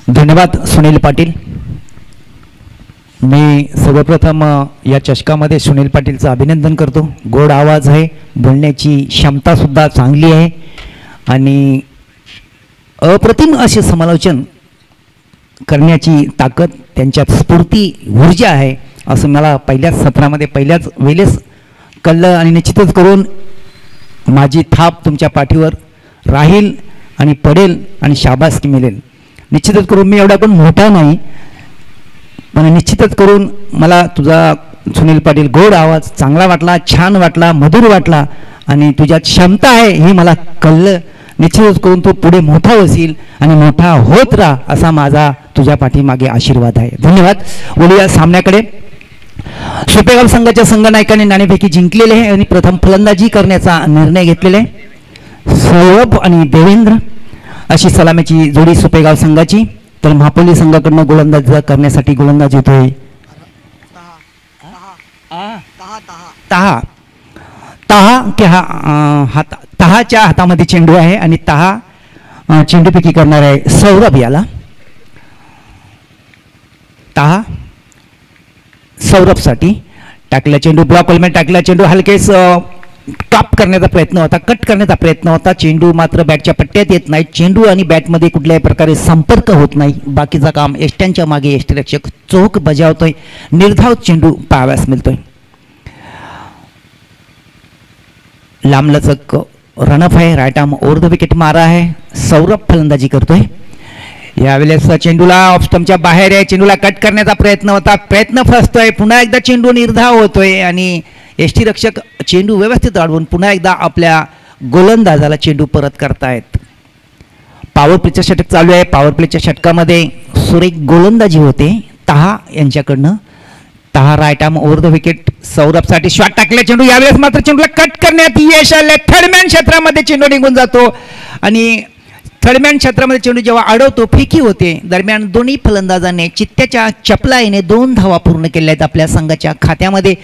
धन्यवाद सुनील पाटील. मी सर्वप्रथम या चषकामध्ये सुनील पाटीलचं अभिनंदन करतो. गोड आवाज आहे, बोलण्याची क्षमतासुद्धा चांगली आहे आणि अप्रतिम असे समालोचन करण्याची ताकद, त्यांच्यात स्फूर्ती, ऊर्जा आहे असं मला पहिल्याच सत्रामध्ये पहिल्याच वेळेस कळलं आणि निश्चितच करून माझी थाप तुमच्या पाठीवर राहील आणि पडेल आणि शाबासकी मिळेल. निश्चितच करून मी एवढा पण मोठा नाही, पण निश्चितच करून मला तुझा सुनील पाटील गोड आवाज चांगला वाटला, छान वाटला, मधुर वाटला आणि तुझ्यात क्षमता आहे हे मला कळलं. निश्चितच करून तू पुढे मोठा होशील आणि मोठा होत राहा असा माझा तुझ्या पाठीमागे आशीर्वाद आहे. धन्यवाद. बोलूया सामन्याकडे. सुपेगाव संघाच्या संघनायकाने नाणेफेकी जिंकलेले आहे आणि प्रथम फलंदाजी करण्याचा निर्णय घेतलेला आहे. सौरभ आणि देवेंद्र अशी सलामीची जोडी सुपेगाव संघाची. तर महापोली संघाकडनं गोलंदाज करण्यासाठी गोलंदाज येतोय तहाच्या हातामध्ये चेंडू आहे आणि तहा चेंडूपैकी करणार आहे सौरभ. याला तहा सौरभसाठी टाकला चेंडू, ब्लॉक होलमध्ये टाकला चेंडू. हलकेच टॉप करण्याचा प्रयत्न होता, कट करण्याचा प्रयत्न होता. चेंडू मात्र बॅटच्या पट्ट्यात येत नाही. चेंडू आणि बॅटमध्ये कुठल्याही प्रकारे संपर्क होत नाही. बाकीचा काम एष्ट्यांच्या मागे यष्टीरक्षक चोख बजावतोय. निर्धाव चेंडू पाहाव्यास मिळतोय. लांबलचक रनअप आहे. Right arm over the wicket मारा आहे. सौरभ फलंदाजी करतोय. यावेळेस चेंडूला ऑफ स्टंपच्या बाहेर आहे. चेंडूला कट करण्याचा प्रयत्न होता, प्रयत्न फसतोय. पुन्हा एकदा चेंडू निर्धाव होतोय आणि यष्टीरक्षक चेंडू व्यवस्थित अडवून पुन्हा एकदा आपल्या गोलंदाजाला चेंडू परत करतायत. पॉवर प्लेचं षटक चालू आहे. पॉवर प्लेच्या षटकामध्ये सुरेख गोलंदाजी होते तहा यांच्याकडनं. तहा right arm over the wicket. सौरभसाठी शॉट टाकले चेंडू. यावेळेस मात्र चेंडूला कट करण्यात यश आले. थर्डमॅन क्षेत्रामध्ये चेंडू निघून जातो आणि थर्डमॅन क्षेत्रामध्ये चेंडू जेव्हा अडवतो फेकी होते. दरम्यान दोन्ही फलंदाजांनी चित्त्याच्या चपलाईने 2 धावा पूर्ण केल्या आहेत आपल्या संघाच्या खात्यामध्ये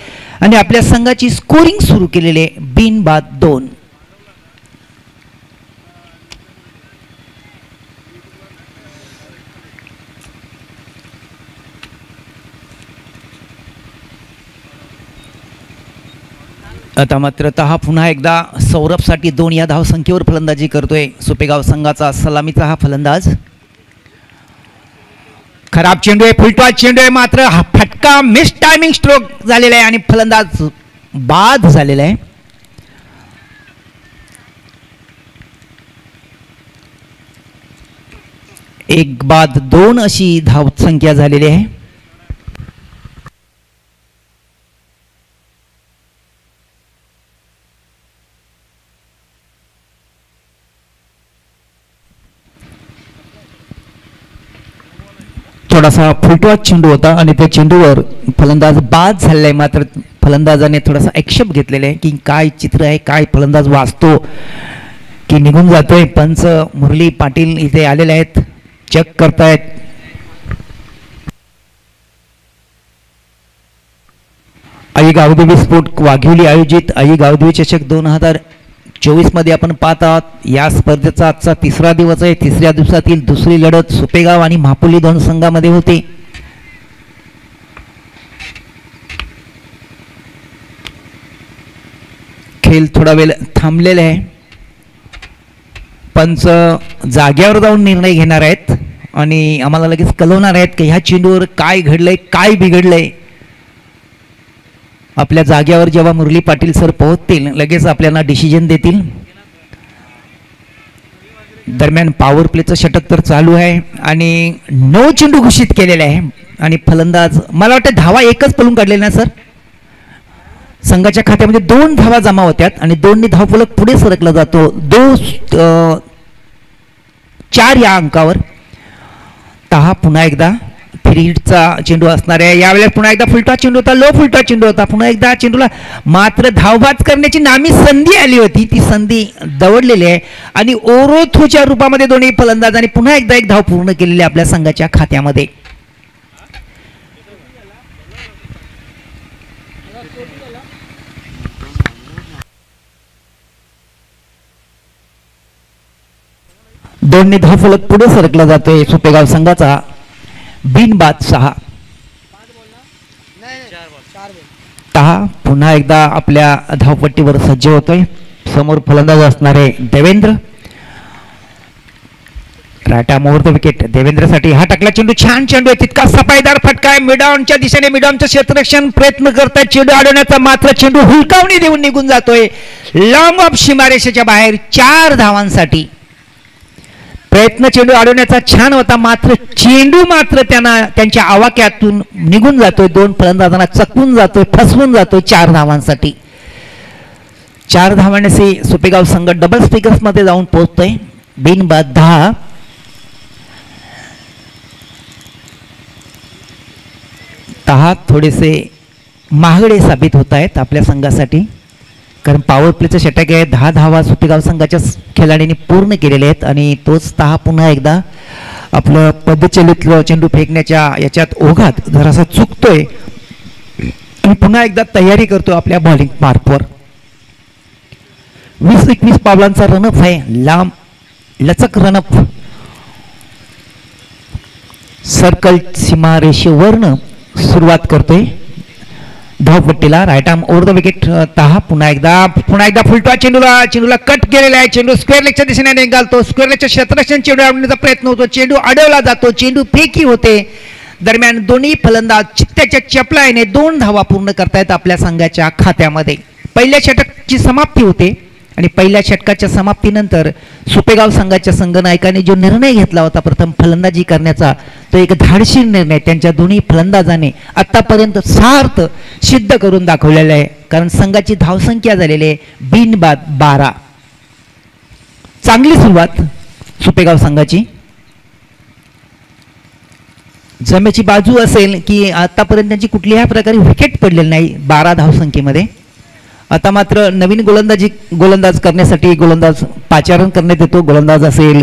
आणि आपल्या संघाची स्कोरिंग सुरू केलेली आहे बिनबाद 2. आता मात्र तहा पुन्हा एकदा सौरभसाठी 2 या धावसंख्येवर फलंदाजी करतोय. सुपेगाव संघाचा सलामीचा हा फलंदाज. खराब चेंडू आहे, फुलटॉस चेंडू आहे, मात्र हा फटका मिस टायमिंग स्ट्रोक झालेला आहे आणि फलंदाज बाद झालेला आहे. एक बाद 2 अशी धावसंख्या झालेली आहे. थोडासा फुलटॉस चेंडू होता आणि त्या चेंडूवर फलंदाज बाद झालेला आहे. मात्र फलंदाजाने थोडासा आक्षेप घेतलेला आहे की काय चित्र आहे, काय फलंदाज वाचतो की निघून जातोय. पंच मुरली पाटील इथे आलेले आहेत, चेक करतायत. आई गावदेवी स्पोर्ट वाघिवली आयोजित आई गावदेवी चषक 2024 मध्ये आपण पाहत आहोत. या स्पर्धेचा आजचा 3रा दिवस आहे. 3ऱ्या दिवसातील दुसरी लढत सुपेगाव आणि महापोली 2 संघामध्ये होते. खेळ थोडा वेळ थांबलेला आहे. पंच जाग्यावर जाऊन निर्णय घेणार आहेत आणि आम्हाला लगेच कळवणार आहेत की ह्या चेंडूवर काय घडलंय, काय बिघडलंय. आपल्या जाग्यावर जेव्हा मुरली पाटील सर पोहोचतील लगेच आपल्याला डिसिजन देतील. दरम्यान पॉवर प्लेचं षटक तर चालू आहे आणि 9 चेंडू घोषित केलेले आहे आणि फलंदाज मला वाटतं धावा एकच पळून काढलेला ना सर. संघाच्या खात्यामध्ये 2 धावा जमा होत्यात आणि 2नी धावफलक पुढे सरकला जातो 4 या अंकावर. तहा पुन्हा एकदा फ्रीडचा चेंडू असणार आहे. यावेळेस पुन्हा एकदा फुलटॉस चेंडू होता, लो फुलटॉस चेंडू होता. पुन्हा एकदा चेंडूला मात्र धावबाद करण्याची नामी संधी आली होती, ती संधी दवडलेली आहे आणि ओरोथोच्या रूपामध्ये दोन्ही फलंदाजांनी पुन्हा एकदा एक धाव पूर्ण केलेली आपल्या संघाच्या खात्यामध्ये. दोनने धावफलक पुढे सरकला जातोय सुपेगाव संघाचा. बिनबाद 6. तहा पुन्हा एकदा आपल्या धावपट्टीवर सज्ज होतोय. समोर फलंदाज असणारे देवेंद्र. राटा मुहूर्त विकेट देवेंद्रसाठी. हा टाकला चेंडू, छान चेंडू आहे, तितका सफाईदार फटका आहे. मिडॉनच्या दिशेने मिडॉनचं क्षेत्ररक्षण प्रयत्न करताय चेंडू अडवण्याचा, मात्र चेंडू हुलकावणी देऊन निघून जातोय लॉंग ऑफ सीमारेषेच्या बाहेर. 4 धावांसाठी प्रयत्न चेंडू अडवण्याचा छान होता, मात्र चेंडू मात्र त्यांच्या आवाक्यातून निघून जातोय. 2 फलंदाजांना चकवून जातोय, फसवून जातोय. 4 धावांसाठी. 4 धावांनी सुपेगाव संघ डबल स्टिकर्स मध्ये जाऊन पोहोचतोय. बिनबाद 10. थोडेसे महागडे साबित होत आहेत आपल्या संघासाठी, कारण पॉवर प्लेचं षटक आहे. 10 धावा सुपेगाव संघाच्या खेळाडूंनी पूर्ण केलेले आहेत आणि तोच 10 पुन्हा एकदा आपलं पद्धतचलित चेंडू फेकण्याच्या याच्यात ओघात जरासा चुकतोय आणि पुन्हा एकदा तयारी करतोय आपल्या बॉलिंग मार्कवर. 20-21 पावलांचा रनअप आहे, लांब लचक रनअप. सर्कल सीमारेषेवरनं सुरुवात करतोय धावपट्टीला. Right arm over the wicket. 10. पुन्हा एकदा फुलटॉ चेंडूला कट केलेला आहे. चेंडू स्क्वेअर लेगच्या दिशेने निघालतो. स्क्वेअर लेगच्या क्षेत्ररक्षण चेंडू अडवण्याचा प्रयत्न होतो. चेंडू अडवला जातो, चेंडू फेकी होते. दरम्यान दोन्ही फलंदाज चित्त्याच्या चपलाईने 2 धावा पूर्ण करतायत आपल्या संघाच्या खात्यामध्ये. पहिल्या षटकाची समाप्ती होते आणि पहिल्या षटकाच्या समाप्तीनंतर सुपेगाव संघाच्या संघनायकाने जो निर्णय घेतला होता प्रथम फलंदाजी करण्याचा, तो एक धाडसी निर्णय त्यांच्या दोन्ही फलंदाजाने आतापर्यंत सार्थ सिद्ध करून दाखवलेला आहे. कारण संघाची धावसंख्या झालेली आहे बिनबाद 12. चांगली सुरुवात सुपेगाव संघाची. जमेची बाजू असेल की आतापर्यंत त्यांची कुठल्याही प्रकारे विकेट पडलेली नाही 12 धावसंख्येमध्ये. आता मात्र नवीन गोलंदाज करण्यासाठी गोलंदाज पाचारण करण्यात येतो. गोलंदाज असेल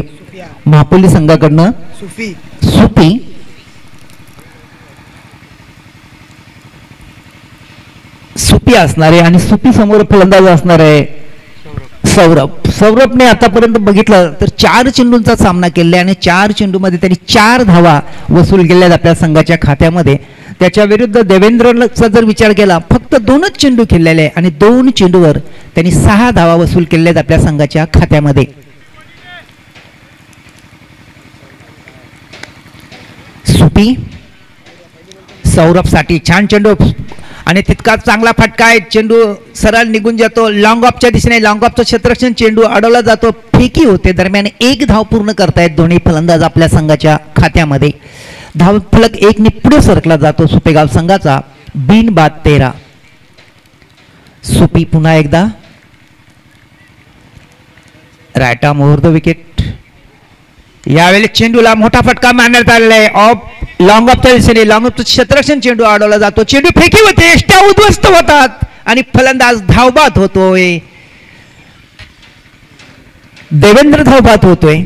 महापोली संघाकडनं सुपी असणारे आणि सुपी समोर फलंदाज असणार आहे सौरभने आतापर्यंत बघितलं तर 4 चेंडूंचा सामना केला आणि 4 चेंडूमध्ये त्यांनी 4 धावा वसूल केल्या आपल्या संघाच्या खात्यामध्ये. त्याच्या विरुद्ध देवेंद्रचा जर विचार केला फक्त 2च चेंडू खेळलेले आणि 2 चेंडूवर त्यांनी 6 धावा वसूल केल्या आपल्या संघाच्या खात्यामध्ये. सुपी सौरभसाठी छान चेंडू आणि तितका चांगला फटका आहे. चेंडू सरळ निघून जातो लॉंग ऑफच्या दिशेने. लॉंग ऑफचं क्षेत्ररक्षण चेंडू अडवला जातो, फेकी होते. दरम्यान 1 धाव पूर्ण करतायत दोन्ही फलंदाज आपल्या संघाच्या खात्यामध्ये. धावफलक 1 ने पुढे सरकला जातो सुपेगाव संघाचा. बिनबाद 13. सुपी पुन्हा एकदा. Right arm over the wicket. यावेळी चेंडूला मोठा फटका मारण्यात आलेला आहे. ऑफ लॉंग ऑफच्या दिशेने. लॉंग ऑफचं क्षेत्ररक्षण चेंडू अडवला जातो. चेंडू फेकी होते, एष्ट्या उद्ध्वस्त होतात आणि फलंदाज धावबाद होतोय. देवेंद्र धावबाद होतोय.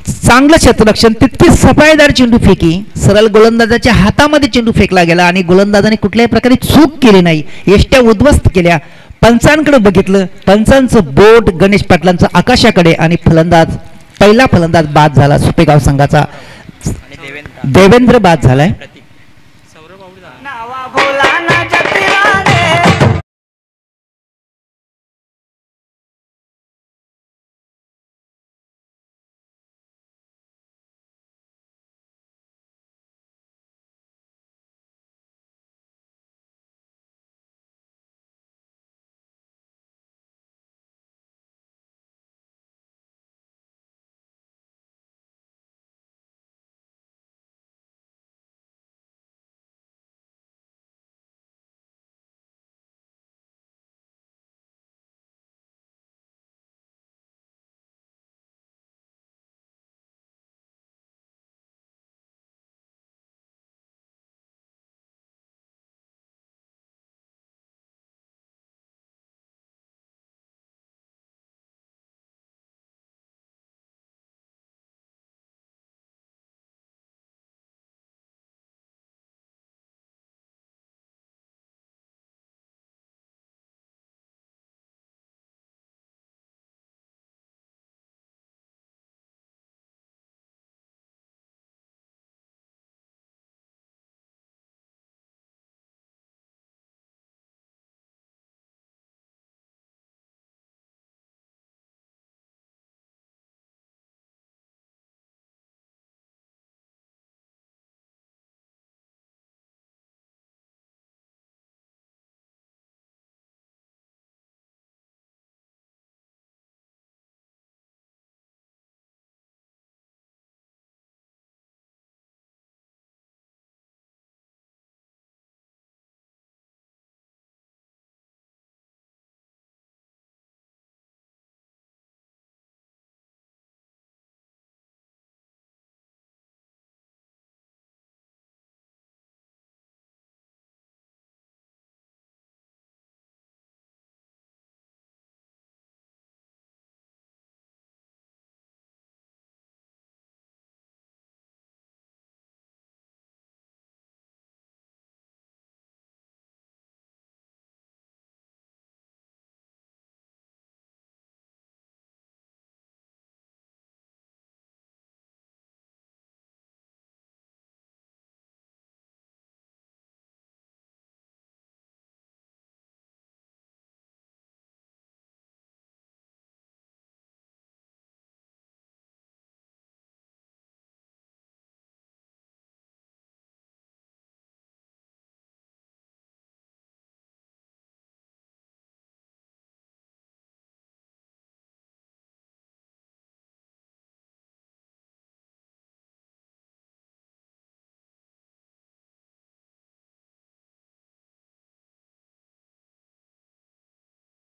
चांगलं क्षेत्ररक्षण, तितकी सफाईदार चेंडू फेकी. सरळ गोलंदाजाच्या हातामध्ये चेंडू फेकला गेला आणि गोलंदाजाने कुठल्याही प्रकारे चूक केली नाही, एष्ट्या उद्ध्वस्त केल्या. पंचांकडे बघितलं, पंचांचं बोट गणेश पाटलांचं आकाशाकडे आणि पहिला फलंदाज बाद झाला सुपेगाव संघाचा. देवेंद्र बाद झालाय.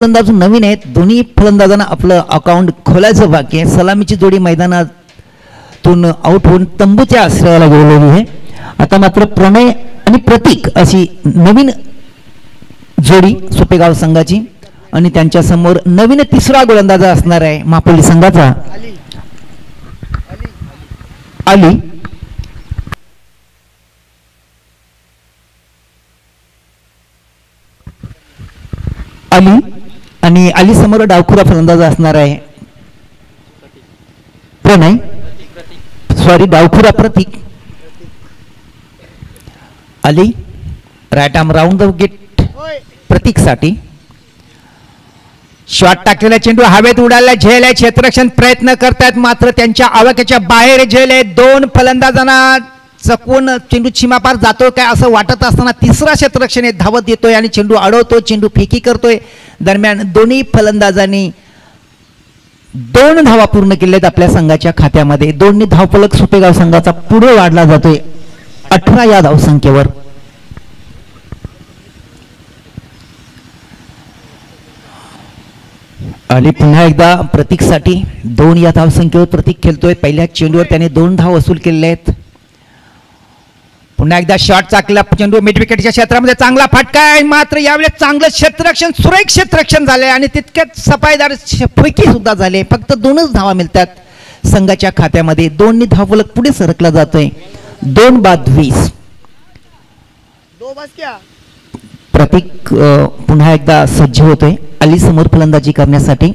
फलंदाज नवीन आहेत, दोन्ही फलंदाजांना आपलं अकाउंट खोलायचं बाकी आहे. सलामीची जोडी मैदानातून आउट होऊन तंबूच्या आश्रयाला गेलेली आहे. आता मात्र प्रणय आणि प्रतीक अशी नवीन जोडी सुपेगाव संघाची आणि त्यांच्या समोर नवीन तिसरा गोलंदाज असणार आहे मापोली संघाचा अली. अली आणि अली समोर डावखुरा फलंदाज असणार आहे प्रणय, सॉरी डावखुरा Prateek. Ali right arm round the wicket Prateek साठी. शॉट टाकलेला चेंडू हवेत उडायला झेल आहे, क्षेत्ररक्षण प्रयत्न करतायत मात्र त्यांच्या आवाक्याच्या बाहेर झेल आहे. दोन फलंदाजांना चकवून चेंडू सीमापार जातोय काय असं वाटत असताना तिसरा क्षेत्ररक्षण धावत येतोय आणि चेंडू अडवतोय, चेंडू फेकी करतोय. दरम्यान दोन्ही फलंदाजांनी 2 धावा पूर्ण केल्यात आपल्या संघाच्या खात्यामध्ये. 2 धावफलक सुपेगाव संघाचा पुढे वाढला जातोय 18 या धावसंख्येवर. आणि पुन्हा एकदा प्रतीकसाठी 2 या धावसंख्येवर प्रतीक खेळतोय. पहिल्या चेंडूवर त्याने 2 धाव वसूल केलेले आहेत. पुन्हा एकदा शॉट चाकला चेंडू मिड विकेटच्या क्षेत्रामध्ये चांगला फटका आहे मात्र यावेळेस चांगलं क्षेत्ररक्षण सुरेख क्षेत्ररक्षण झाले आणि तितक्याच सफाईदार फेकी सुद्धा झाले. फक्त 2च धावा मिळतात संघाच्या खात्यामध्ये. 2 धावफलक पुढे सरकला जातोय 2 बाद 20. प्रतीक पुन्हा एकदा सज्ज होतोय अली समोर फलंदाजी करण्यासाठी.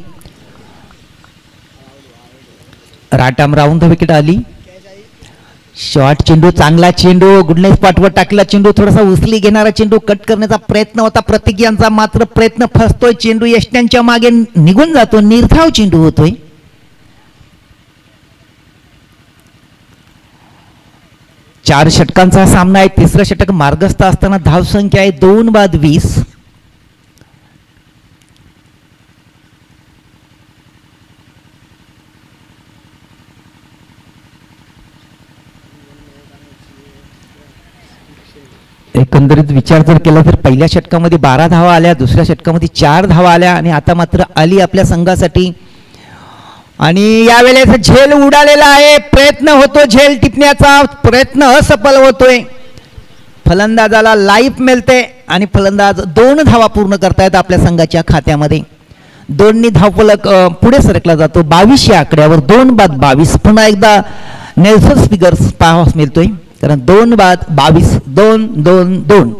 Right arm round the wicket Ali. Shot चेंडू चांगला चेंडू गुडनेस पाठवर टाकला चेंडू थोडासा उचली घेणारा चेंडू कट करण्याचा प्रयत्न होता प्रतीक यांचा मात्र प्रयत्न फसतोय. चेंडू यष्ट्यांच्या मागे निघून जातो, निर्धाव चेंडू होतोय. चार षटकांचा सामना आहे. तिसरं षटक मार्गस्थ असताना धावसंख्या आहे 2 बाद 20. एकंदरीत विचार जर केला तर पहिल्या षटकामध्ये 12 धावा आल्या, दुसऱ्या षटकामध्ये 4 धावा आल्या आणि आता मात्र अली आपल्या संघासाठी. आणि यावेळेस झेल उडालेला आहे, प्रयत्न होतो झेल टिपण्याचा, प्रयत्न असफल होतोय. फलंदाजाला लाईफ मिळते आणि फलंदाज 2 धावा पूर्ण करतायत आपल्या संघाच्या खात्यामध्ये. 2 धावफलक पुढे सरकला जातो 22 या आकड्यावर 2 बाद 22. पुन्हा एकदा नेल्सन फिगर्स पाहावास मिळतोय कारण 2 बाद 22 2 2 2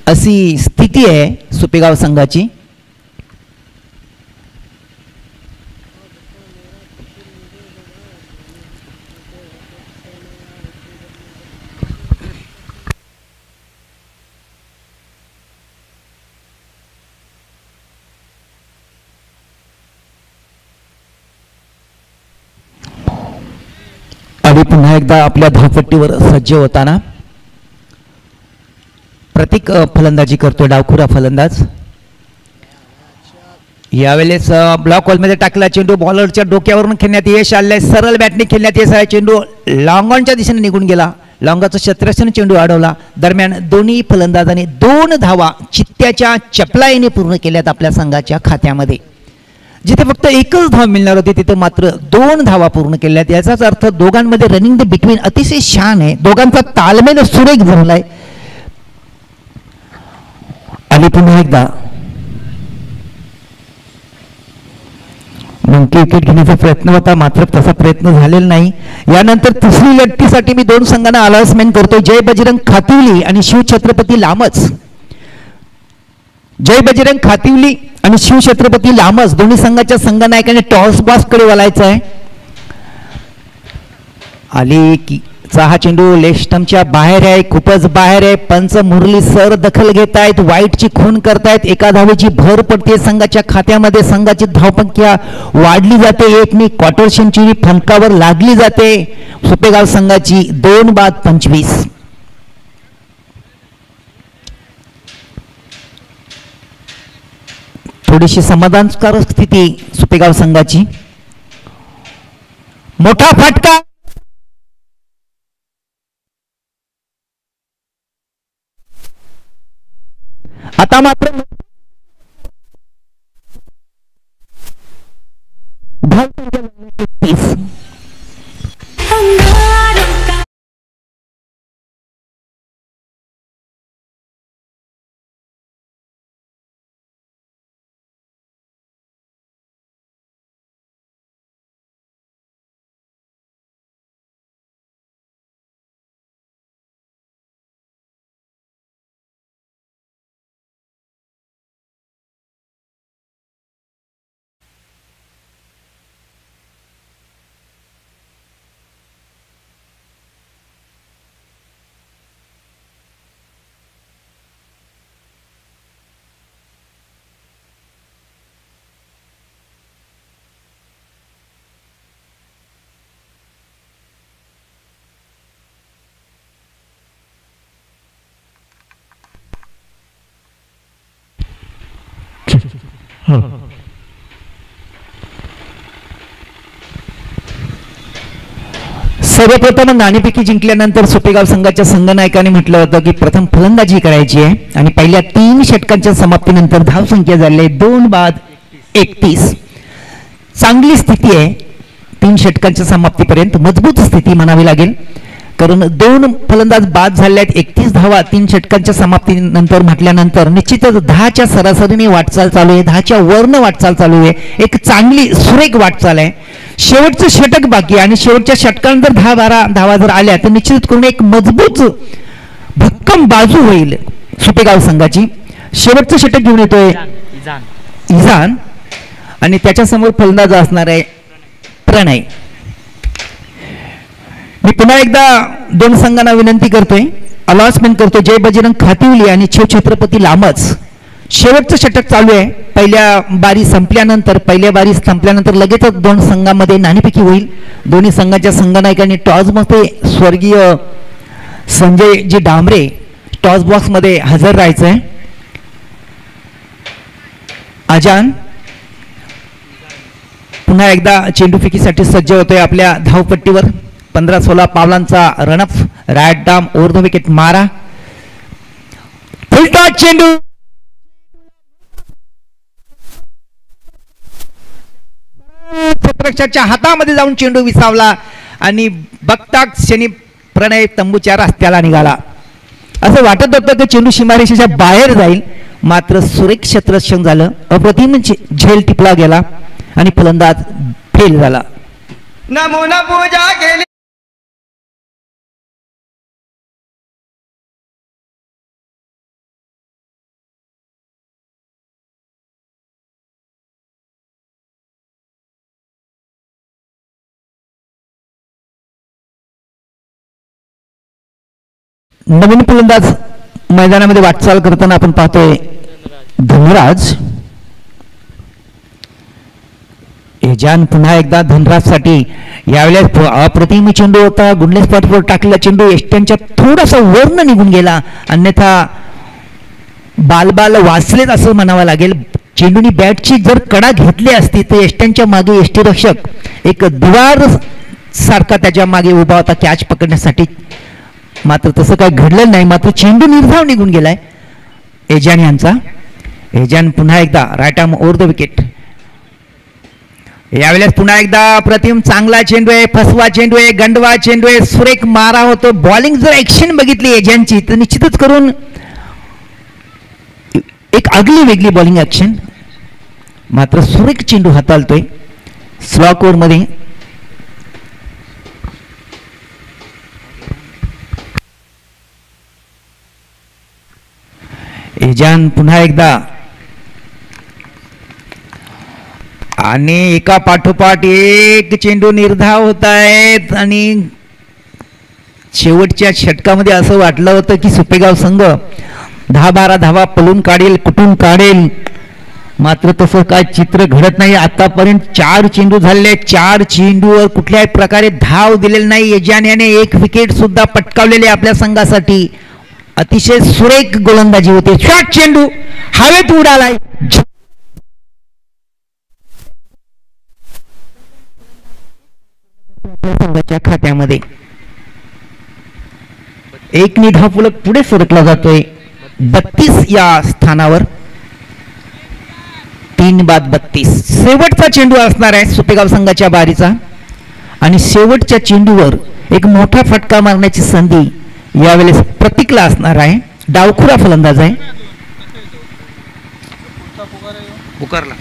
अशी स्थिती आहे सुपेगाव संघाची. आणि पुन्हा एकदा आपल्या धावपट्टीवर सज्ज होताना प्रतीक फलंदाजी करतोय, डावखुरा फलंदाज. यावेळेस ब्लॉक हॉलमध्ये टाकला चेंडू बॉलरच्या डोक्यावरून खेळण्यात यश आले. सरळ बॅटने खेळण्यात यश आले. चेंडू लॉंग ऑनच्या दिशेने निघून गेला. लॉंगाचं क्षेत्ररक्षण चेंडू अडवला. दरम्यान दोन्ही फलंदाजांनी 2 धावा चित्त्याच्या चपलाईने पूर्ण केल्यात आपल्या संघाच्या खात्यामध्ये. जिथे फक्त 1च धाव मिळणार होती तिथे मात्र 2 धावा पूर्ण केल्यात. याचाच अर्थ दोघांमध्ये रनिंग द बिटवीन अतिशय छान आहे. दोघांचा तालमेल सुरेख झालाय. आणि पुन्हा एकदा नेमकी विकेट घेण्याचा प्रयत्न होता मात्र तसा प्रयत्न झालेला नाही. यानंतर तिसरी लढतीसाठी मी 2 संघांना अनाउन्समेंट करतोय. जय बजरंग खातिवली आणि शिवछत्रपती लामच. जय बजरंग खातिवली आणि शिवछत्रपती लामच दोन्ही संघाच्या संघनायकाने टॉस बॉक्स कडे वळायचं आहे. आली की हा चेंडू लेग स्टंपच्या बाहेर आहे, खूपच बाहेर आहे. पंच मुरली सर दखल घेत आहेत, वाईटची खून करतायत. एका धावेची भर पडते संघाच्या खात्यामध्ये. संघाची धावसंख्या वाढली जाते. एकनी क्वार्टर सेंचुरी फलकावर लागली जाते सुपेगाव संघाची 2 बाद 25. थोडीशी समाधानकारक स्थिती सुपेगाव संघाची. मोठा फटका आता मात्र सर्वप्रथम नाणेफेकी जिंकल्यानंतर सुपेगाव संघाच्या संघनायकाने म्हटलं होतं की प्रथम फलंदाजी करायची आहे आणि पहिल्या 3 षटकांच्या समाप्तीनंतर धावसंख्या झाली आहे 2-31. चांगली स्थिती आहे 3 षटकांच्या समाप्तीपर्यंत, मजबूत स्थिती म्हणावी लागेल, कारण 2 फलंदाज बाद झाले आहेत. 31 धावा 3 षटकांच्या समाप्तीनंतर म्हटल्यानंतर निश्चितच 10च्या सरासरीने वाटचाल चालू आहे, 10च्या वरनं वाटचाल चालू आहे. एक चांगली सुरेख वाटचाल आहे. शेवटचं षटक बाकी आणि शेवटच्या षटकानंतर 10-12 धावा जर आल्या तर निश्चित करून एक मजबूत भक्कम बाजू होईल सुपेगाव संघाची. शेवटचं षटक घेऊन येतोय इजान आणि त्याच्यासमोर फलंदाज असणार आहे प्रणय. मी पुन्हा एकदा 2 संघांना विनंती करतोय, अनाउन्समेंट करतोय, जय बजरंग खातिवली आणि शिवछत्रपती लामच. शेवटचं षटक चालू आहे. पहिल्या बारी संपल्यानंतर लगेचच 2 संघांमध्ये नाणेफेकी होईल. दोन्ही संघाच्या संघनायकांनी टॉस मध्ये स्वर्गीय संजयजी डांबरे टॉस बॉक्स मध्ये हजर राहायचंय. अजान पुन्हा एकदा चेंडूफेकीसाठी सज्ज होतोय आपल्या धावपट्टीवर. 15-16 पावलांचा run up, right arm over the wicket मारा, फुलटॉस चेंडू क्षेत्ररक्षकाच्या हातामध्ये जाऊन चेंडू विसावला आणि बघता क्षणी प्रणय तंबूच्या रस्त्याला निघाला. असं वाटत होतं की चेंडू सीमारेषेच्या बाहेर जाईल, मात्र सुरेख क्षेत्ररक्षण झालं. अप्रतिम झेल टिपला गेला आणि फलंदाज फेल झाला. नमूना पूजा केली. नवीन फलंदाज मैदानामध्ये वाटचाल करताना आपण पाहतोय धनराज. एजान पुन्हा एकदा धनराज साठी यावेळेस अप्रतिम चेंडू होता. गुडले स्पॉटवर टाकलेला चेंडू एष्ट्यांच्या थोडासा वरनं निघून गेला, अन्यथा बालबाल वाचलेच असं म्हणावं लागेल. चेंडूनी बॅटची जर कडा घेतली असती तर एष्ट्यांच्या मागे यष्टीरक्षक एक दिवार सारखा त्याच्या मागे उभा होता कॅच पकडण्यासाठी, मात्र तसं काही घडलं नाही. मात्र चेंडू निर्धाव निघून गेलाय एजान यांचा. एजान पुन्हा एकदा right arm over the wicket. यावेळेस पुन्हा एकदा प्रतिम चांगला चेंडू आहे, फसवा चेंडू आहे, गंडवा चेंडू आहे, सुरेख मारा होतो. बॉलिंग जर ऍक्शन बघितली एजानची तर निश्चितच करून एक आगली वेगळी बॉलिंग ऍक्शन, मात्र सुरेख चेंडू हाताळतोय स्लॉक ओव्हर मध्ये. एजान पुन्हा एकदा आणि एका पाठोपाठ एक चेंडू निर्धाव होत आहेत आणि शेवटच्या षटकामध्ये असं वाटलं होतं की सुपेगाव संघ 10-12 धावा पळून काढेल, कुठून काढेल, मात्र तसं काय चित्र घडत नाही. आतापर्यंत 4 चेंडू झालेले, 4 चेंडूवर कुठल्याही प्रकारे धाव दिलेली नाही. एजान याने 1 विकेट सुद्धा पटकावलेले आपल्या संघासाठी. अतिशय सुरेख गोलंदाजी होते. शॉर्ट चेंडू हवेत उडालाय. संघाच्या खात्यामध्ये 1 धावफलक पुढे सरकला जातोय 32 या स्थानावर. 3-32 शेवटचा चेंडू असणार आहे सुपेगाव संघाच्या बारीचा आणि शेवटच्या चेंडूवर एक मोठा फटका मारण्याची संधी यावेळेस प्रतीकला असणार आहे. डावखुरा फलंदाज आहे. पुकारला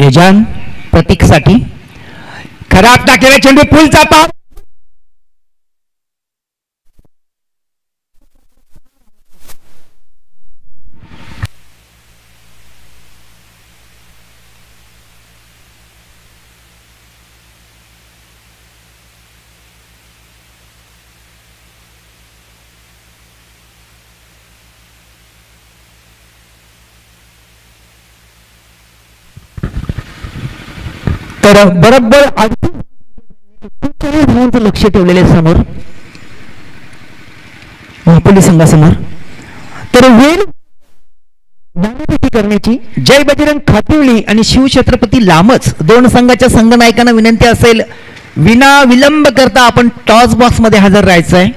एजान प्रतीकसाठी खराब टाकलेला चेंडू पुलचा पाव. तर बरोबर लक्ष ठेवलेले समोर पोलीस संघासमोर. तर वेळ नाणेफेकी करण्याची जय बजरंग खातिवली आणि शिवछत्रपती लामच दोन संघाच्या संघनायकांना विनंती असेल, विना विलंब करता आपण टॉस बॉक्स मध्ये हजर राहायचं आहे,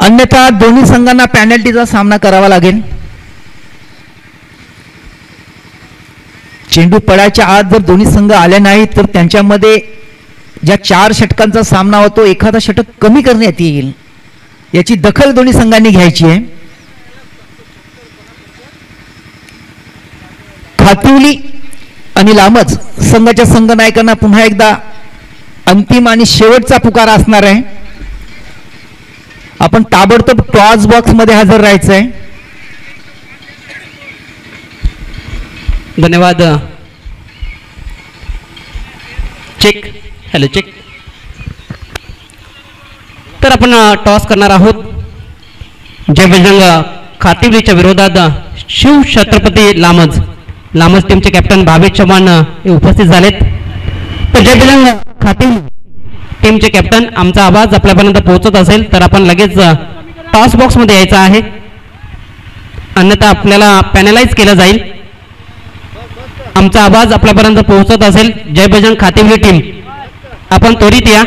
अन्यथा दोन्ही संघांना पॅनल्टीचा सामना करावा लागेल. चेंडू पडायच्या आत जर दोन्ही संघ आले नाहीत तर त्यांच्यामध्ये ज्या 4 षटकांचा सामना होतो एखादा षटक कमी करण्यात येईल, याची दखल दोन्ही संघांनी घ्यायची आहे. खातिवली आणि लामच संघाच्या संघनायकांना पुन्हा एकदा अंतिम आणि शेवटचा पुकार असणार आहे. आपण ताबडतोब टॉस बॉक्स मध्ये हजर राहायचं आहे. धन्यवाद. चेक. Hello check. तर आपण टॉस करणार आहोत. जय बजरंग खातिवलीच्या विरोधात शिव छत्रपती लामज टीमचे कॅप्टन भावेश चव्हाण हे उपस्थित झालेत. तर जय बजरंग खातिवली टीमचे कॅप्टन, आमचा आवाज आपल्यापर्यंत पोहोचत असेल तर आपण लगेच टॉस बॉक्समध्ये यायचं आहे, अन्यथा आपल्याला पॅनलाइज केलं जाईल. आमचा आवाज आपल्यापर्यंत पोहोचत असेल जय बजरंग खातिवली टीम, आपण त्वरित या.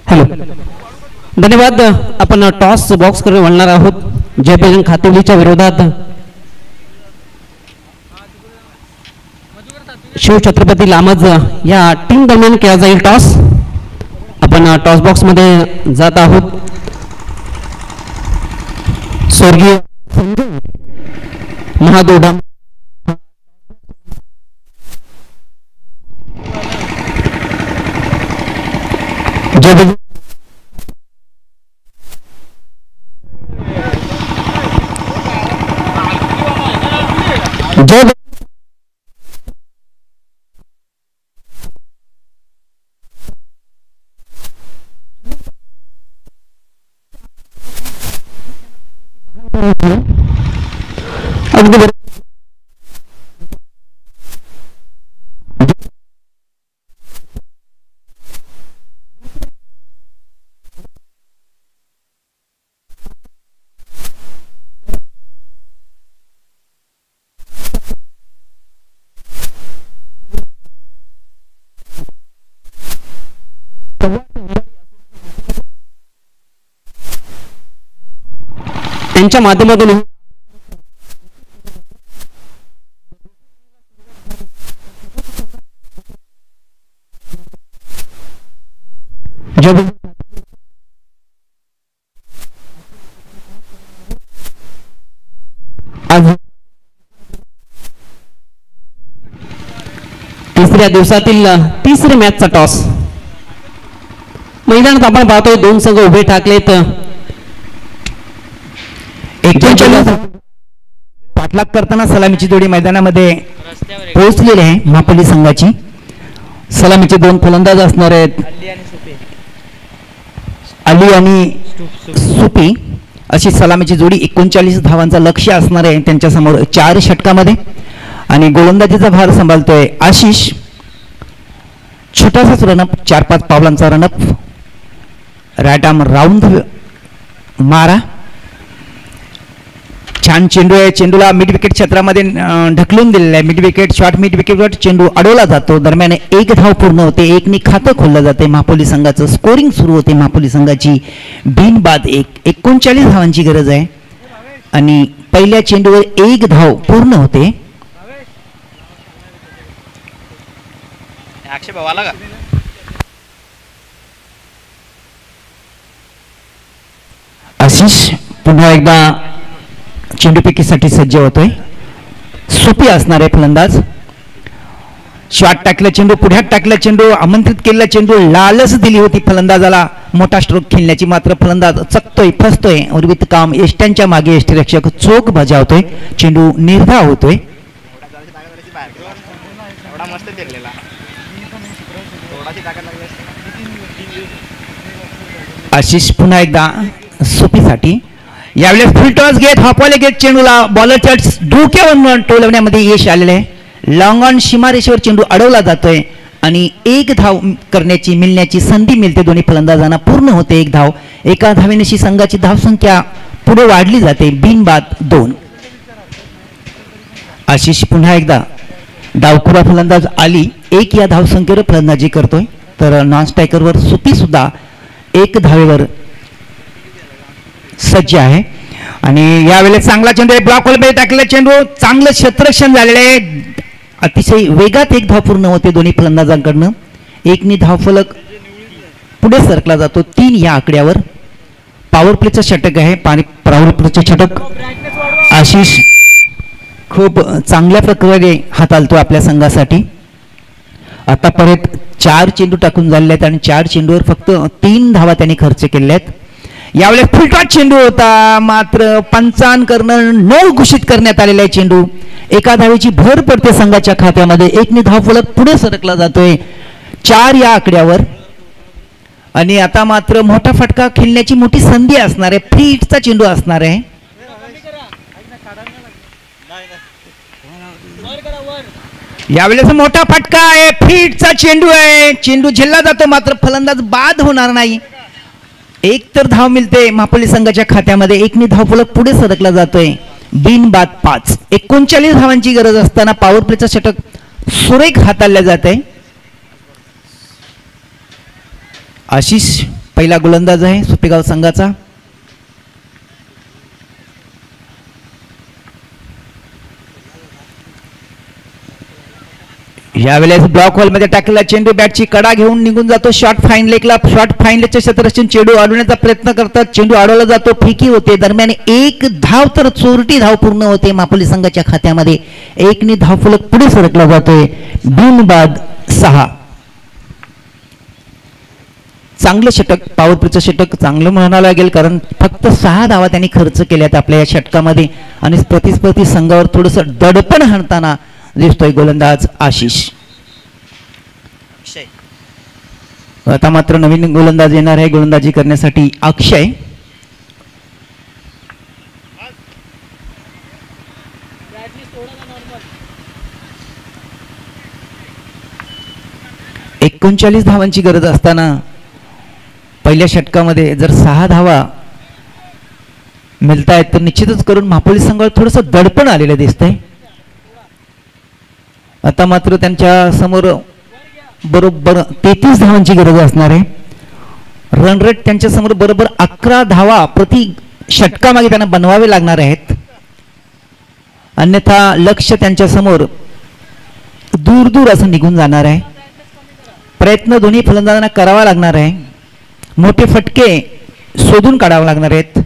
हॅलो. धन्यवाद. आपण टॉस बॉक्स कडे वळणार आहोत. जय बजरंग खातिवलीच्या विरोधात शिव छत्रपती लामज या टीम दरम्यान केला जाईल टॉस. आपण टॉस बॉक्स मध्ये जात आहोत. स्वर्गीय महादोडा जय बजरंग जय अगदी बरोबर. त्यांच्या माध्यमातून आज तिसऱ्या दिवसातील तिसरे मॅचचा टॉस. मैदानात आपण पाहतोय दोन संघ उभे ठाकलेत. 39 पाठलाग करताना सलामीची जोडी मैदानामध्ये पोहोचलेली आहे. मापोली संघाची सलामीचे दोन फलंदाज असणार आहेत, अली आणि सुपी अशी सलामीची जोडी. 39 धावांचा लक्ष्य असणार आहे त्यांच्या समोर 4 षटकामध्ये. आणि गोलंदाजीचा भार सांभाळतोय आशिष. छोटासाच रनअप, 4-5 पावलांचा रनअप, राईट आर्म राऊंड मारा. छान चेंडू आहे. चेंडूला मिड विकेट क्षेत्रामध्ये ढकलून दिलेला आहे. मिड विकेट शॉर्ट, मिड विकेटवर चेंडू अडवला जातो. दरम्यान 1 धाव पूर्ण होते. 1नी खातं खोललं जाते. मापोली संघाचं स्कोरिंग सुरू होते. मापोली संघाची बिनबाद 39 धावांची गरज आहे आणि पहिल्या चेंडूवर 1 धाव पूर्ण होते. आशिष पुन्हा एकदा चेंडूफेकीसाठी सज्ज होतोय. सुपी असणारे फलंदाज. शॉट टाकला चेंडू, पुढ्यात टाकला चेंडू, आमंत्रित केलेला चेंडू, लालच दिली होती फलंदाजाला मोठा स्ट्रोक खेळण्याची, मात्र फलंदाज चकतोय, फसतोय. उर्वित काम यष्ट्यांच्या मागे यष्टीरक्षक चोख बजावतोय, चेंडू निर्धाव होतोय. आशिष पुन्हा एकदा सोपीसाठी यावेळेस फुल टॉस घेत हॉपवाले घेत चेंडूला बॉलरच्या डोक्यावर टोलवण्यामध्ये यश आलेलं आहे. लॉंग ऑन सीमारेषेवर चेंडू अडवला जातोय आणि एक धाव करण्याची मिळण्याची संधी मिळते. दोन्ही फलंदाजांना पूर्ण होते एक धाव. एका धावेनिशी संघाची धावसंख्या पुढे वाढली जाते. बिनबाद 2. आशिष पुन्हा एकदा डावखुरा फलंदाज आली एक या धावसंख्येवर फलंदाजी करतोय, तर नॉन स्ट्रायकरवर सुपी सुद्धा एक धावेवर सज्ज आहे. आणि यावेळेस चांगला चेंडू ब्लॉक होलमध्ये टाकलेला चेंडू, चांगलं क्षेत्ररक्षण झालेलं आहे. अतिशय वेगात एक धाव पूर्ण होते दोन्ही फलंदाजांकडनं. एकनी धावफलक पुढे सरकला जातो 3 या आकड्यावर. पॉवर प्लेचं षटक आहे. पॉवर प्लेचं षटक आशिष खूप चांगल्या प्रकारे हाताळतो आपल्या संघासाठी. आतापर्यंत 4 चेंडू टाकून झालेले आहेत आणि 4 चेंडूवर फक्त 3 धावा त्यांनी खर्च केलेल्या आहेत. यावेळेस फुलटॉस चेंडू होता, मात्र पंचांकरण न घोषित करण्यात आलेला आहे चेंडू. एका धावेची भर पडते संघाच्या खात्यामध्ये. एकने धावफलक पुढे सरकला जातोय 4 या आकड्यावर. आणि आता मात्र मोठा फटका खेळण्याची मोठी संधी असणार आहे. फ्री हिटचा चेंडू असणार आहे. यावेळेस मोठा फटका आहे, फ्री हिटचा चेंडू आहे. चेंडू झेलला जातो, मात्र फलंदाज बाद होणार नाही. एक तर धाव मिळते मापोली संघाच्या खात्यामध्ये. एकने धावफलक पुढे सरकला जातोय. बिनबाद 5. 39 धावांची गरज असताना पॉवर प्लेचं षटक सुरेख हाताळलं जात आहे. आशिष पहिला गोलंदाज आहे सुपेगाव संघाचा. यावेळेस ब्लॉक हॉलमध्ये टाकलेला चेंडू बॅटची कडा घेऊन निघून जातो. शॉर्ट फाईन लेगला, शॉर्ट फाईन लेगच्या क्षेत्ररक्षण चेंडू अडवण्याचा प्रयत्न करतात. चेंडू अडवला जातो, फेकी होते. दरम्यान एक धाव तर चोरटी धाव पूर्ण होते मापोली संघाच्या खात्यामध्ये. एकने धावफलक पुढे सरकला जातोय. बिनबाद 6. चांगलं षटक, पॉवर प्लेचं षटक चांगलं म्हणावं लागेल, कारण फक्त 6 धावा त्यांनी खर्च केल्यात आपल्या या षटकामध्ये. आणि प्रतिस्पर्धी संघावर थोडंसं दडपण हाणताना दिसतोय गोलंदाज आशिष. आता मात्र नवीन गोलंदाज येणार आहे गोलंदाजी करण्यासाठी अक्षय. एकोणचाळीस धावांची गरज असताना पहिल्या षटकामध्ये जर 6 धावा मिळतायत तर निश्चितच करून मापोली संघावर थोडंसं दडपण आलेलं दिसतंय. आता मात्र त्यांच्या समोर बरोबर 33 धावांची गरज असणार आहे. रन रेट त्यांच्या समोर बरोबर 11 धावा प्रति षटकामागे त्यांना बनवावे लागणार आहेत. अन्यथा लक्ष त्यांच्या समोर दूर दूर असं निघून जाणार आहे. प्रयत्न दोन्ही फलंदाजांना करावा लागणार आहे. मोठे फटके शोधून काढावे लागणार आहेत.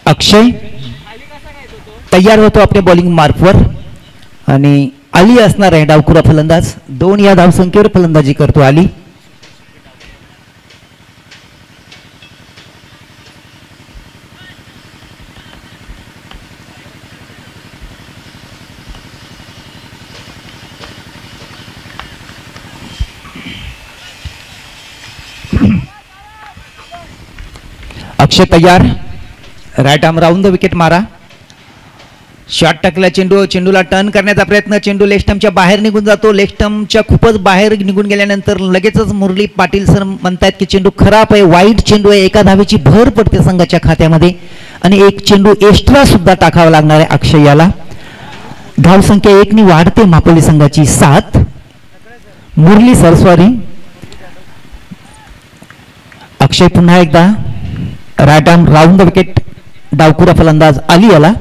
अक्षय तयार होतो आपल्या बॉलिंग मार्कवर आणि अली असणार आहे डावखुरा फलंदाज. 2 या धावसंख्येवर फलंदाजी करतो अली. अक्षय तयार. Right arm round the wicket मारा. शॉट टाकला चेंडू, चेंडूला टर्न करण्याचा प्रयत्न. चेंडू लेग स्टंपच्या बाहेर निघून जातो. लेग स्टंपच्या खूपच बाहेर निघून गेल्यानंतर लगेचच मुरली पाटील सर म्हणतात की चेंडू खराब आहे, वाईट चेंडू आहे. एका धावेची भर पडते संघाच्या खात्यामध्ये आणि एक चेंडू एक्स्ट्रा सुद्धा टाकावा लागणार आहे अक्षय याला. धावसंख्या 1 ने वाढते मापोली संघाची 7. Murli sir sorry. अक्षय पुन्हा एकदा right arm round the wicket डावखुरा फलंदाज अली याला.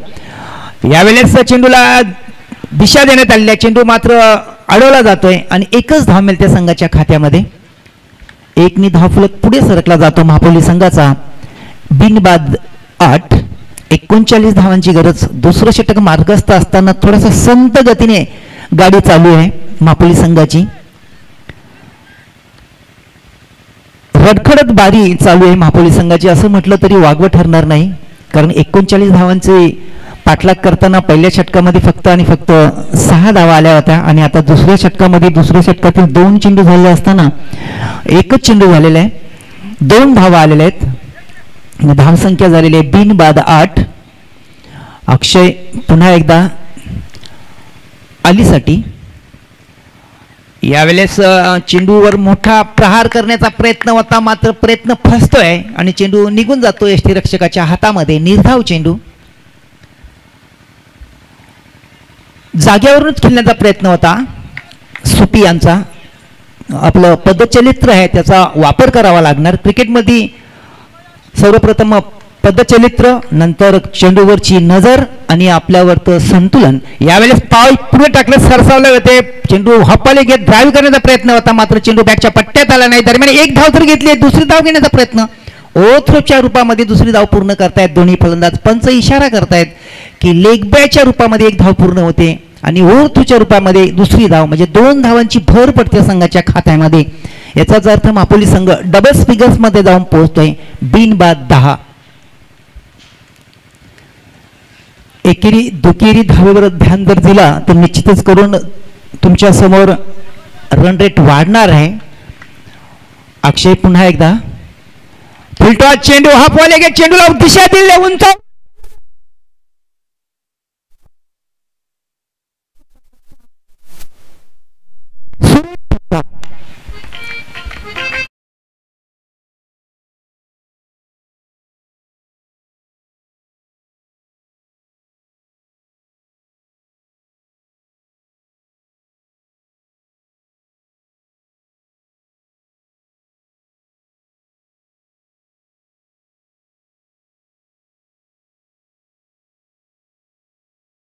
यावेळेस चेंडूला दिशा देण्यात आलेली आहे. चेंडू मात्र अडवला जातोय आणि एकच धाव मिळते संघाच्या खात्यामध्ये. 1 ने धावफलक पुढे सरकला जातो मापोली संघाचा. बिनबाद 8. 39 धावांची गरज. दुसरं षटक मार्गस्थ असताना थोडासा संत गतीने गाडी चालू आहे मापोली संघाची. रडखडत बारी चालू आहे मापोली संघाची असं म्हटलं तरी वागवं ठरणार नाही, कारण 39 धावांचे पाठलाग करताना पहिल्या षटकामध्ये फक्त आणि फक्त 6 धावा आल्या होत्या आणि आता दुसऱ्या षटकातील 2 चेंडू झाले असताना एकच चेंडू झालेला आहे. 2 धावा आलेल्या आहेत. धावसंख्या झालेली आहे बिनबाद 8. अक्षय पुन्हा एकदा आलीसाठी. यावेळेस चेंडूवर मोठा प्रहार करण्याचा प्रयत्न होता, मात्र प्रयत्न फसतोय आणि चेंडू निघून जातो यष्टीरक्षकाच्या हातामध्ये. निर्धाव चेंडू. जाग्यावरूनच खेळण्याचा प्रयत्न होता सुपी यांचा. आपलं पदचलित्र आहे त्याचा वापर करावा लागणार. क्रिकेटमध्ये सर्वप्रथम पदचलित्र, नंतर चेंडूवरची नजर आणि आपल्यावरचं संतुलन. यावेळेस पाऊल पुढे टाकलं, सरसावले होते. चेंडू हप्पाले घेत ड्राईव्ह करण्याचा प्रयत्न होता, मात्र चेंडू बॅकच्या पट्ट्यात आला नाही. दरम्यान एक धाव तर घेतली, दुसरी धाव घेण्याचा प्रयत्न. ओव्हरथ्रोच्या रूपामध्ये दुसरी धाव पूर्ण करतायत दोन्ही फलंदाज. पंच इशारा करतायत की लेग बॅकच्या रूपामध्ये एक धाव पूर्ण होते आणि ओव्हरथ्रोच्या रूपामध्ये दुसरी धाव, म्हणजे 2 धावांची भर पडते संघाच्या खात्यामध्ये. याचाच अर्थ मापोली संघ डबल फिगर्स मध्ये जाऊन पोहोचतोय. बिनबाद 10. एकेरी दुकेरी धावेवर ध्यान जर दिला तर निश्चितच करून तुमच्या समोर रन रेट वाढणार आहे. अक्षय पुन्हा एकदा फुलटॉस चेंडू, हा बॉल एक चेंडूला दिशा दिली उंच.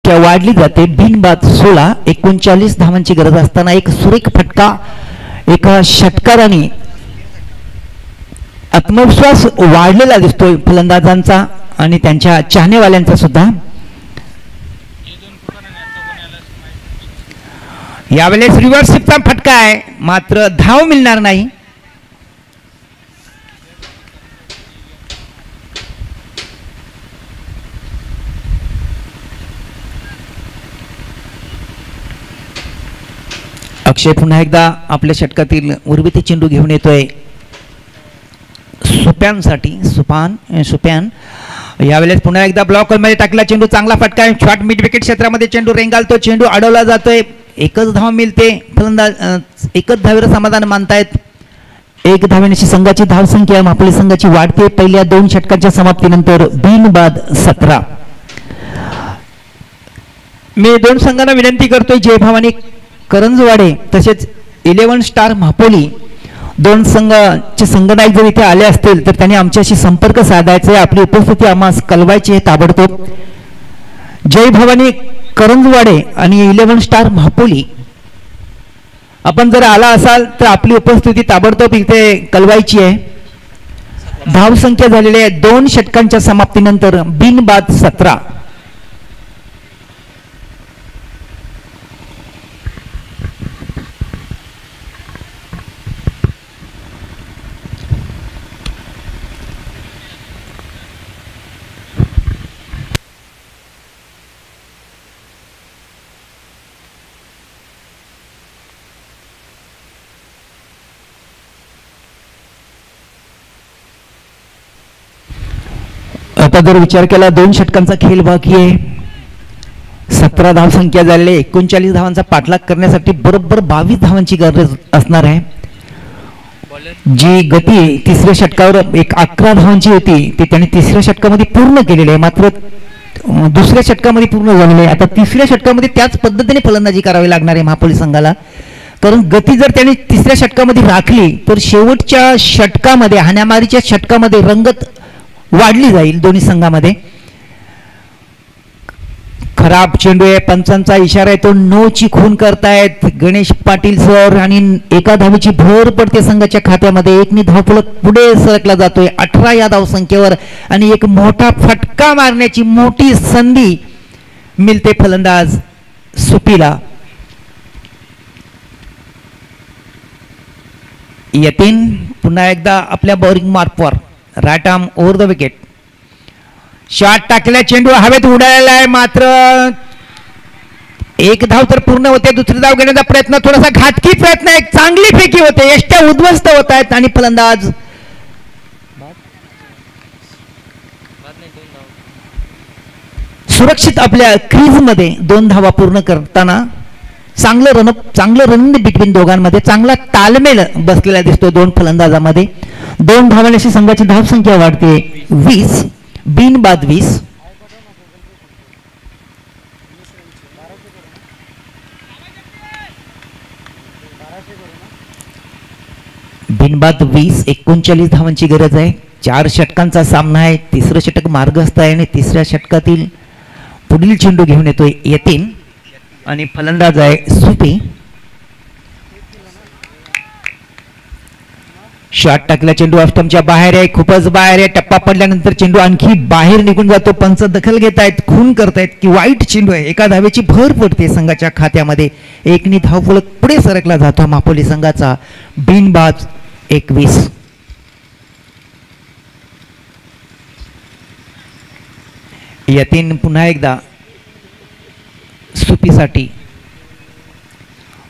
वाढली जाते. बिनबाद 16. 39 धावांची गरज असताना एक सुरेख फटका एका षटकाराने आत्मविश्वास वाढलेला दिसतोय फलंदाजांचा आणि त्यांच्या चाहनेवाल्यांचा सुद्धा. यावेळेस रिव्हर्सचा फटका आहे, मात्र धाव मिळणार नाही. अक्षय पुन्हा एकदा आपल्या षटकातील उर्विती चेंडू घेऊन येतोय सुप्यानसाठी. सुप्यान यावेळेस पुन्हा एकदा ब्लॉक मध्ये टाकला चेंडू. चांगला फटका आहे. शॉर्ट मिड विकेट क्षेत्रामध्ये चेंडू रेंगाळतो. चेंडू अडवला जातोय. एकच धाव मिळते. फलंदाज एकच धावेवर समाधान मानतायत. 1 धावेची संघाची धावसंख्या मापोली संघाची वाढते पहिल्या 2 षटकांच्या समाप्तीनंतर. बिनबाद 17. मी 2 संघांना विनंती करतोय, जय भवानी करंजवाडे तसेच 11 स्टार मापोली 2 संघाचे संघनायक जर इथे आले असतील तर त्यांनी आमच्याशी संपर्क साधायचे, आपली उपस्थिती आम्हाला कळवायची आहे ताबडतोब. जय भवानी करंजवाडे आणि 11 स्टार मापोली आपण जर आला असाल तर आपली उपस्थिती ताबडतोब इथे कळवायची आहे. धावसंख्या झालेली आहे 2 षटकांच्या समाप्तीनंतर. बिनबाद 17. आता जर विचार केला 2 षटकांचा खेळ बाकी आहे. 17 धावसंख्या झालेली. 39 धावांचा पाठलाग करण्यासाठी बरोबर 22 धावांची गरज असणार आहे. जी गती तिसऱ्या षटकावर 11 धावांची होती ती त्यांनी तिसऱ्या षटकामध्ये पूर्ण केलेली आहे, मात्र दुसऱ्या षटकामध्ये पूर्ण झालेली आहे. आता तिसऱ्या षटकामध्ये त्याच पद्धतीने फलंदाजी करावी लागणार आहे महापोली संघाला, कारण गती जर त्यांनी तिसऱ्या षटकामध्ये राखली तर शेवटच्या षटकामध्ये हाणामारीच्या षटकामध्ये रंगत वाढली जाईल दोन्ही संघामध्ये. खराब चेंडू आहे, पंचांचा इशारा आहे, तो नो ची खून करतायत गणेश पाटील सर आणि एका धावेची भर पडते संघाच्या खात्यामध्ये. एकनी धावफलक पुढे सरकला जातोय 18 या धावसंख्येवर आणि एक मोठा फटका मारण्याची मोठी संधी मिळते फलंदाज सुपीला. यतीन पुन्हा एकदा आपल्या बॉलिंग मार्कवर right arm over the wicket. Short टाकलेला चेंडू हवेत उडालेला आहे, मात्र एक धाव तर पूर्ण होते. दुसरी धाव घेण्याचा प्रयत्न थोडासा घातकी प्रयत्न, एक चांगली फेकी होते, यष्ट्या उद्ध्वस्त होत आहेत आणि फलंदाज सुरक्षित आपल्या क्रीज मध्ये 2 धावा पूर्ण करताना चांगलं रन बिटवीन दोघांमध्ये चांगला तालमेल बसलेला दिसतो दोन फलंदाजामध्ये. 2 धावांची संघाची धावसंख्या वाढते 20 बिनबाद 20. बिनबाद 20 39 धावांची गरज आहे. 4 षटकांचा सामना आहे. तिसरं षटक मार्गस्थ आहे आणि तिसऱ्या षटकातील पुढील चेंडू घेऊन येतोय यतीन आणि फलंदाज आहे सुपी. शॉट टाकला चेंडू ऑफस्टंपच्या बाहेर आहे, खूपच बाहेर आहे. टप्पा पडल्यानंतर चेंडू आणखी बाहेर निघून जातो. पंच दखल घेत आहेत, खून करतायत की वाईट चेंडू आहे. एका धावेची भर पडते संघाच्या खात्यामध्ये. एकनी धावफलक पुढे सरकला जातो मापोली संघाचा. बिनबाद 21. यतीन पुन्हा एकदा सुपीसाठी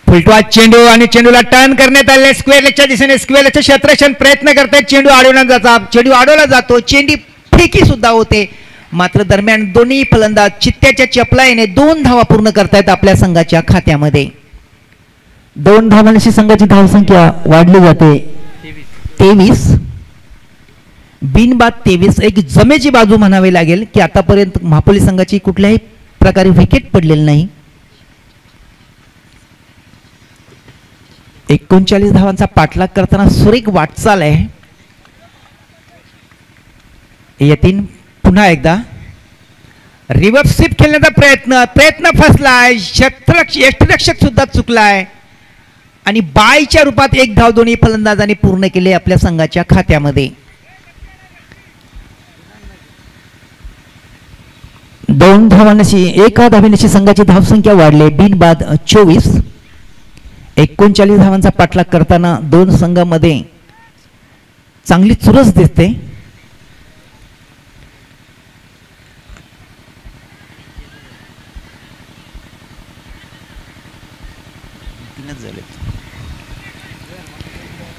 फुलटॉस चेंडू आणि चेंडूला टर्न करण्यात आले. स्क्वेअर लेगच्या दिशेने स्क्वेअर लेगचे क्षेत्ररक्षण प्रयत्न करतात. चेंडू अडवला जातो. चेंडी फेकी सुद्धा होते, मात्र दरम्यान दोन्ही फलंदाज चित्त्याच्या चपलाईने 2 धावा पूर्ण करतायत आपल्या संघाच्या खात्यामध्ये. 2 धावांची संघाची धावसंख्या वाढली जाते 23 बिनबाद 23. एक जमेची बाजू म्हणावी लागेल की आतापर्यंत महापोली संघाची कुठल्याही प्रकारे विकेट पडलेली नाही. 39 धावांचा पाठलाग करताना सुरेख वाटचाल आहे. यतीन पुन्हा एकदा रिव्हर्स स्वीप खेळण्याचा प्रयत्न फसलाय. यष्टिरक्षक सुद्धा चुकलाय आणि बायच्या रूपात 1 धाव दोन्ही फलंदाजांनी पूर्ण केले आपल्या संघाच्या खात्यामध्ये. 2 धावांची एका धावेची संघाची धावसंख्या वाढली बिनबाद 24. 39 धावांचा पाठलाग करताना 2 संघांमध्ये चांगली चुरस दिसते.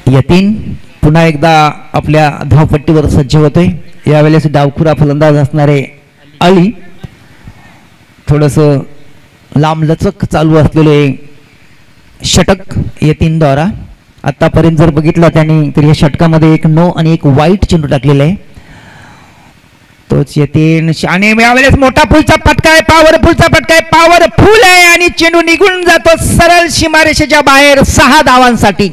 यतीन पुन्हा एकदा आपल्या धावपट्टीवर सज्ज होते. यावेळेस डावखुरा फलंदाज असणारे अली थोडस लांबलचक चालू असलेले षटक यतीनद्वारा आतापर्यंत जर बघितलं त्याने तर या षटकामध्ये 1 नो आणि 1 वाईट चेंडू टाकलेला आहे. तोच यतीन आणि यावेळेस मोठा फुलचा फटका आहे. पॉवरफुलचा फटका आहे. पॉवरफुल आहे आणि चेंडू निघून जातो सरळ सीमारेषेच्या बाहेर 6 धावांसाठी.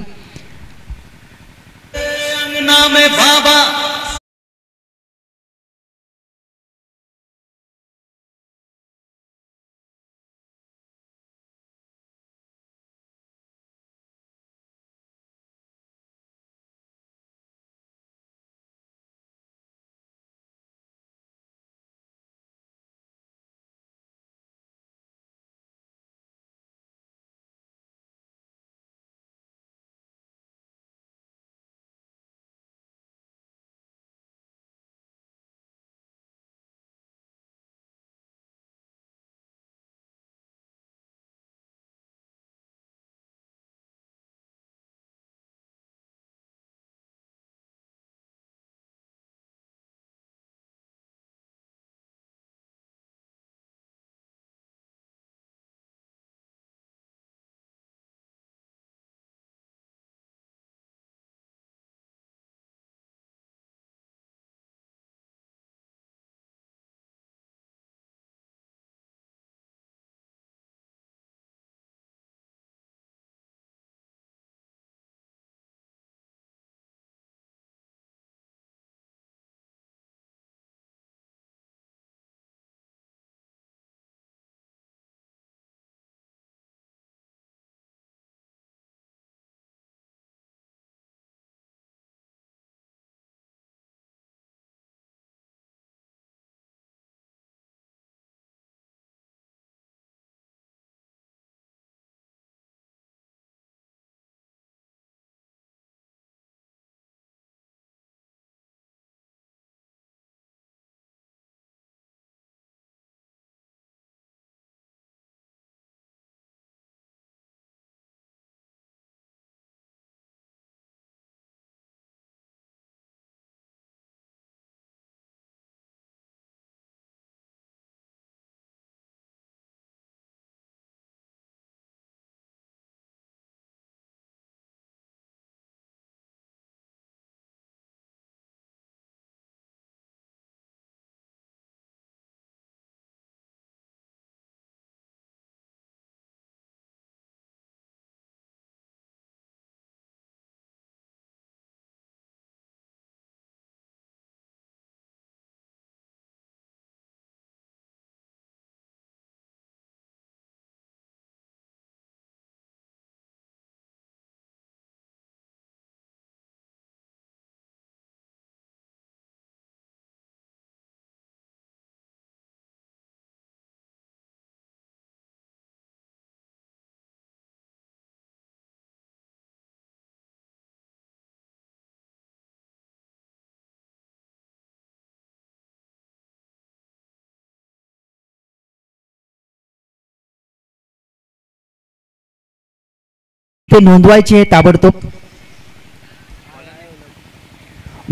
इथे नोंदवायची आहे ताबडतोब.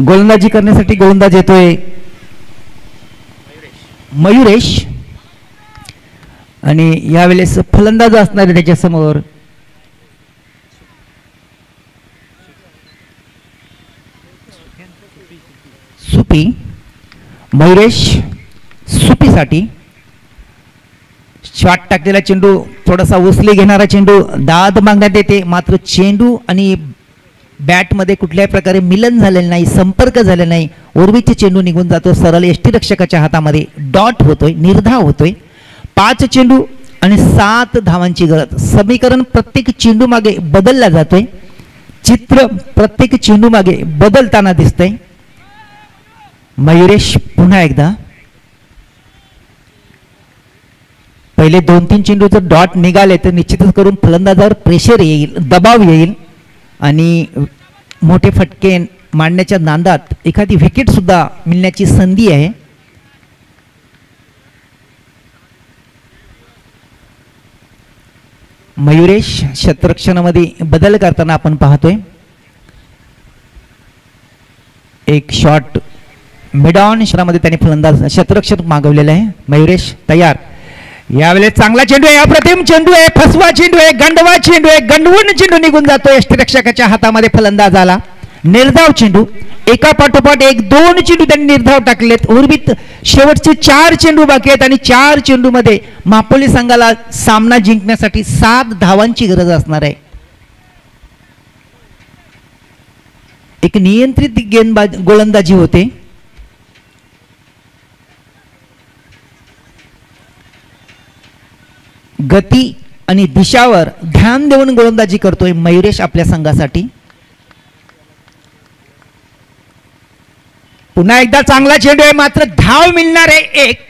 गोलंदाजी करण्यासाठी गोलंदाज येतोय मयुरेश आणि यावेळेस फलंदाज असणार आहे त्याच्यासमोर सुपी. मयुरेश सुपीसाठी शॉट टाकलेला चेंडू थोडासा उचली घेणारा चेंडू दाद मागण्यात येते, मात्र चेंडू आणि बॅटमध्ये कुठल्याही प्रकारे मिलन झालेलं नाही, संपर्क झालेला नाही. उर्वीचे चेंडू निघून जातो, सरळ यष्टीरक्षकाच्या हातामध्ये डॉट होतोय, निर्धाव होतोय. 5 चेंडू आणि 7 धावांची गरज. समीकरण प्रत्येक चेंडू मागे बदलला जातोय, चित्र प्रत्येक चेंडू मागे बदलताना दिसतंय. मयुरेश पुन्हा एकदा पहिले 2-3 चेंडू जर डॉट निघाले तर निश्चितच करून फलंदाजावर प्रेशर येईल, दबाव येईल आणि मोठे फटके मारण्याच्या नादात एखादी विकेट सुद्धा मिळण्याची संधी आहे. मयुरेश क्षेत्ररक्षणामध्ये बदल करताना आपण पाहतोय. एक शॉट मिड ऑन क्षेत्रामध्ये त्याने फलंदाज क्षेत्ररक्षक मागवलेला आहे. मयुरेश तयार. यावेळेस चांगला चेंडू आहे, अप्रतिम चेंडू आहे, फसवा चेंडू आहे, गंडवा चेंडू आहे, गंडवून चेंडू निघून जातो यष्टीरक्षकाच्या हातामध्ये. फलंदाजाला निर्धाव चेंडू, एका पाठोपाठ एक 2 चेंडू त्यांनी निर्धाव टाकलेत. उर्वरित शेवटचे 4 चेंडू बाकी आहेत आणि 4 चेंडू मध्ये मापोली संघाला सामना जिंकण्यासाठी 7 धावांची गरज असणार आहे. एक नियंत्रित गोलंदाजी होते. गती आणि दिशावर ध्यान देऊन गोलंदाजी करतोय मयुरेश आपल्या संघासाठी. पुन्हा एकदा चांगला चेंडू आहे, मात्र धाव मिळणार आहे 1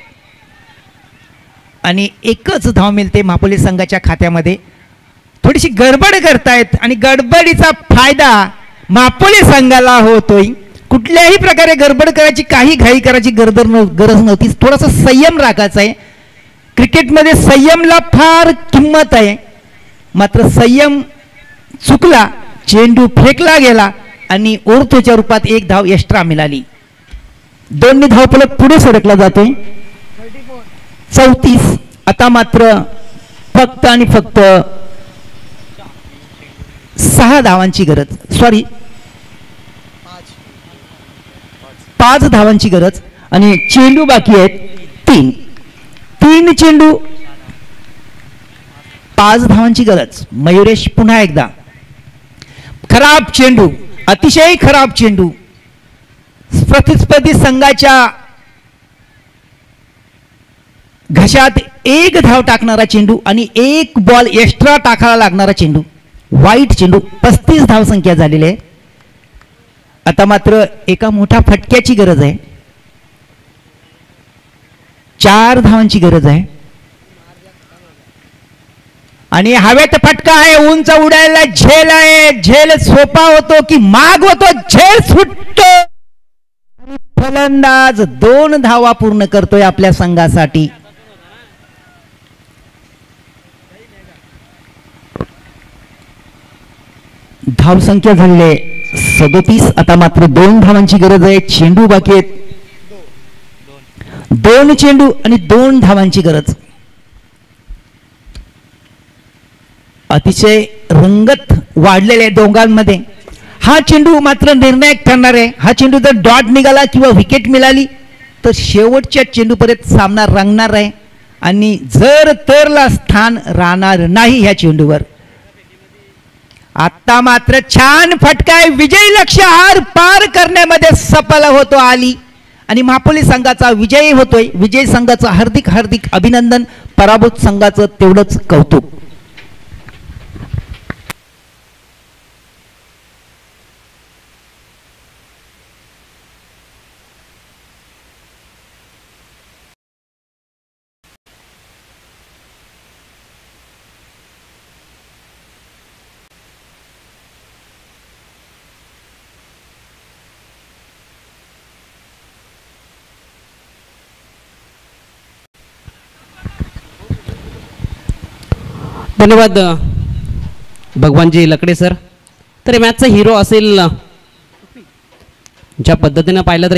आणि एकच धाव मिळते मापोली संघाच्या खात्यामध्ये. थोडीशी गडबड करतायत आणि गडबडीचा फायदा मापोली संघाला होतोय. कुठल्याही प्रकारे गडबड करायची, काही घाई करायची गरज नव्हती. थोडासा संयम राखायचा आहे. क्रिकेटमध्ये संयमला फार किंमत आहे, मात्र संयम चुकला, चेंडू फेकला गेला आणि ओर्थोच्या रूपात 1 धाव एक्स्ट्रा मिळाली. 2 धावफलक पुढे सरकला जातोय. 34. आता मात्र फक्त आणि फक्त 6 धावांची गरज, सॉरी 5 धावांची गरज आणि चेंडू बाकी आहेत 3 चेंडू 5 धावांची गरज. मयुरेश पुन्हा एकदा खराब चेंडू, अतिशय खराब चेंडू. प्रतिस्पर्धी संघाच्या घशात 1 धाव टाकणारा चेंडू आणि 1 बॉल एक्स्ट्रा टाकायला लागणारा चेंडू, वाईट चेंडू. 35 धावसंख्या झालेली आहे. आता मात्र एका मोठ्या फटक्याची गरज आहे. 4 धावांची गरज आहे आणि हवेत फटका आहे, उंच उडायला झेल आहे. झेल सोपा होतो की माग होतो, झेल सुटतो. फलंदाज 2 धावा पूर्ण करतोय आपल्या संघासाठी. धावसंख्या झाली 37. आता मात्र 2 धावांची गरज आहे. चेंडू बाकी आहेत, 2 चेंडू आणि 2 धावांची गरज. अतिशय रंगत वाढलेले दोघांमध्ये. हा चेंडू मात्र निर्णायक ठरणार आहे. हा चेंडू जर डॉट निघाला किंवा विकेट मिळाली तर शेवटच्या चेंडूपर्यंत सामना रंगणार आहे आणि जर तरला स्थान राहणार नाही ह्या चेंडूवर. आता मात्र छान फटकाय, विजयी लक्ष्य आर पार करण्यामध्ये सफल होतो आली आणि मापोली संघाचा विजयी होतोय. विजयी संघाचं हार्दिक हार्दिक अभिनंदन, पराभूत संघाचं तेवढंच कौतुक. धन्यवाद भगवानजी लकडे सर. तर या मॅचचा हिरो असेल, ज्या पद्धतीनं पाहिलं तर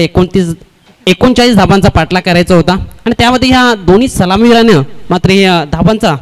39 धाबांचा पाठलाग करायचा होता आणि त्यामध्ये ह्या दोन्ही सलामीवीरानं मात्र या धाबांचा